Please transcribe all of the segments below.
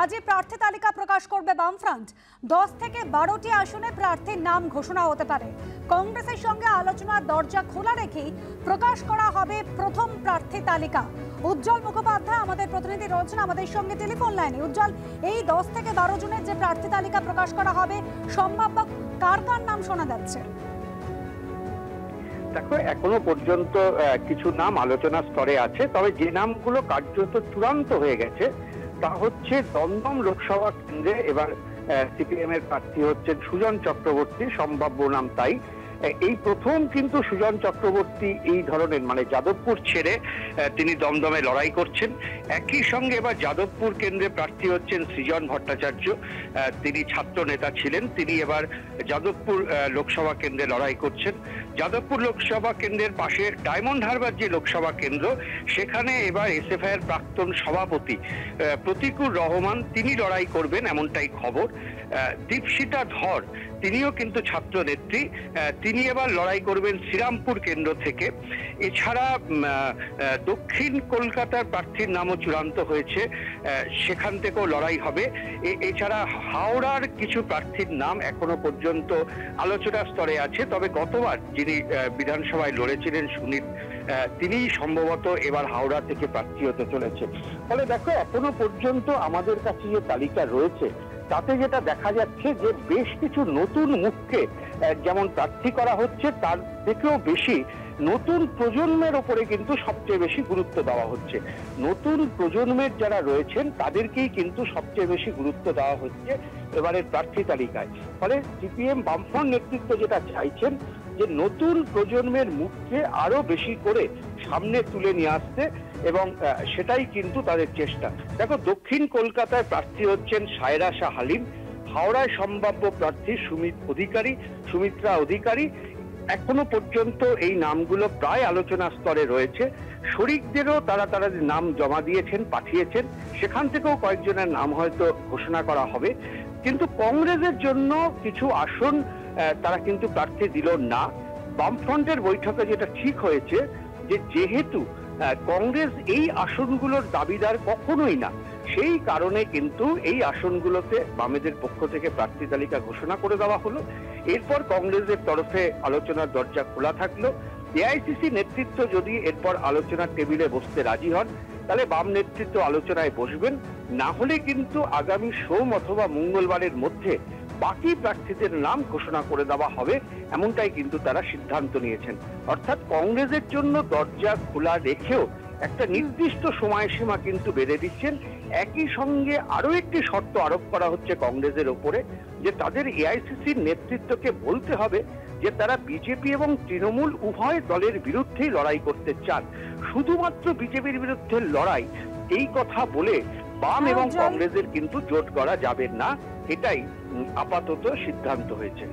আজই প্রার্থী তালিকা প্রকাশ করবে বামফ্রন্ট। 10 থেকে 12টি আসনে প্রার্থীর নাম ঘোষণা হতে পারে। কংগ্রেসের সঙ্গে আলোচনার দরজা খোলা রেখেই প্রকাশ করা হবে প্রথম প্রার্থী তালিকা। উজ্জ্বল মুখোপাধ্যায় আমাদের প্রতিনিধি রয়েছেন আমাদের সঙ্গে টেলিফোন লাইনে। উজ্জ্বল, এই 10 থেকে 12 জনের যে প্রার্থী তালিকা প্রকাশ করা হবে, সম্ভাব্য কার কার নাম শোনা যাচ্ছে? দেখো, এখনো পর্যন্ত কিছু নাম আলোচনার স্তরে আছে, তবে যে নামগুলো কার্যত চূড়ান্ত হয়ে গেছে তা হচ্ছে দমদম লোকসভা কেন্দ্রে এবার সিপিএম এর প্রার্থী হচ্ছেন সুজন চক্রবর্তী, সম্ভাব্য নাম তাই। এই প্রথম কিন্তু সুজন চক্রবর্তী এই ধরনের, মানে যাদবপুর ছেড়ে তিনি দমদমে লড়াই করছেন। একই সঙ্গে এবার যাদবপুর কেন্দ্রে প্রার্থী হচ্ছেন সৃজন ভট্টাচার্য, তিনি ছাত্র নেতা ছিলেন, তিনি এবার যাদবপুর লোকসভা কেন্দ্রে লড়াই করছেন। যাদবপুর লোকসভা কেন্দ্রের পাশে ডায়মন্ড হারবার যে লোকসভা কেন্দ্র, সেখানে এবার এসএফআই এর প্রাক্তন সভাপতি প্রতিকুর রহমান তিনি লড়াই করবেন, এমনটাই খবর। দীপশিতা ধর তিনিও কিন্তু ছাত্র নেত্রী, তিনি এবার লড়াই করবেন শ্রীরামপুর কেন্দ্র থেকে। এছাড়া দক্ষিণ কলকাতার প্রার্থীর নামও চূড়ান্ত হয়েছে, সেখান থেকেও লড়াই হবে। এছাড়া হাওড়ার কিছু প্রার্থীর নাম এখনো পর্যন্ত আলোচনার স্তরে আছে, তবে গতবার যিনি বিধানসভায় লড়েছিলেন সুনীল, তিনি সম্ভবত এবার হাওড়া থেকে প্রার্থী হতে চলেছে। ফলে দেখো, এখনো পর্যন্ত আমাদের কাছে যে তালিকা রয়েছে তাতে যেটা দেখা যাচ্ছে যে বেশ কিছু নতুন মুখকে যেমন প্রার্থী করা হচ্ছে, তার থেকেও বেশি নতুন প্রজন্মের উপরে কিন্তু সবচেয়ে বেশি গুরুত্ব দেওয়া হচ্ছে। নতুন প্রজন্মের যারা রয়েছেন তাদেরকেই কিন্তু সবচেয়ে বেশি গুরুত্ব দেওয়া হচ্ছে এবারের প্রার্থী তালিকায়। ফলে সিপিএম বামফ্রন্ট নেতৃত্ব যেটা চাইছেন যে নতুন প্রজন্মের মুখকে আরো বেশি করে সামনে তুলে নিয়ে আসতে, এবং সেটাই কিন্তু তাদের চেষ্টা। দেখো, দক্ষিণ কলকাতায় প্রার্থী হচ্ছেন সায়রা শাহ হালিম, হাওড়ায় সম্ভাব্য প্রার্থী সুমিত্রা অধিকারী। এখনো পর্যন্ত এই নামগুলো প্রায় আলোচনার স্তরে রয়েছে। শরিকদেরও তারা নাম জমা দিয়েছেন, পাঠিয়েছেন, সেখান থেকেও কয়েকজনের নাম হয়তো ঘোষণা করা হবে। কিন্তু কংগ্রেসের জন্য কিছু আসন তারা কিন্তু প্রার্থী দিল না। বামফ্রন্টের বৈঠকে যেটা ঠিক হয়েছে যে যেহেতু কংগ্রেস এই আসনগুলোর দাবিদার কখনোই না, সেই কারণে কিন্তু এই আসনগুলোতে বামেদের পক্ষ থেকে প্রার্থী তালিকা ঘোষণা করে দেওয়া হলো। এরপর কংগ্রেসের তরফে আলোচনার দরজা খোলা থাকলো। এআইসিসি নেতৃত্ব যদি এরপর আলোচনার টেবিলে বসতে রাজি হন, তাহলে বাম নেতৃত্ব আলোচনায় বসবেন। না হলে কিন্তু আগামী সোম অথবা মঙ্গলবারের মধ্যে বাকি প্রার্থীদের নাম ঘোষণা করে দেওয়া হবে, এমনটাই কিন্তু তারা সিদ্ধান্ত নিয়েছেন। অর্থাৎ কংগ্রেসের জন্য দরজা খোলা রেখেও একটা নির্দিষ্ট সময়সীমা কিন্তু বেঁধে দিচ্ছেন। একই সঙ্গে আরো একটি শর্ত আরোপ করা হচ্ছে কংগ্রেসের ওপরে, যে তাদের এআইসিসির নেতৃত্বকে বলতে হবে যে তারা বিজেপি এবং তৃণমূল উভয় দলের বিরুদ্ধেই লড়াই করতে চান। শুধুমাত্র বিজেপির বিরুদ্ধে লড়াই, এই কথা বলে বাম এবং কংগ্রেসের কিন্তু জোট করা যাবে না, এটাই আপাতত সিদ্ধান্ত হয়েছে।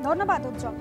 ধন্যবাদ উজ্জ্বল।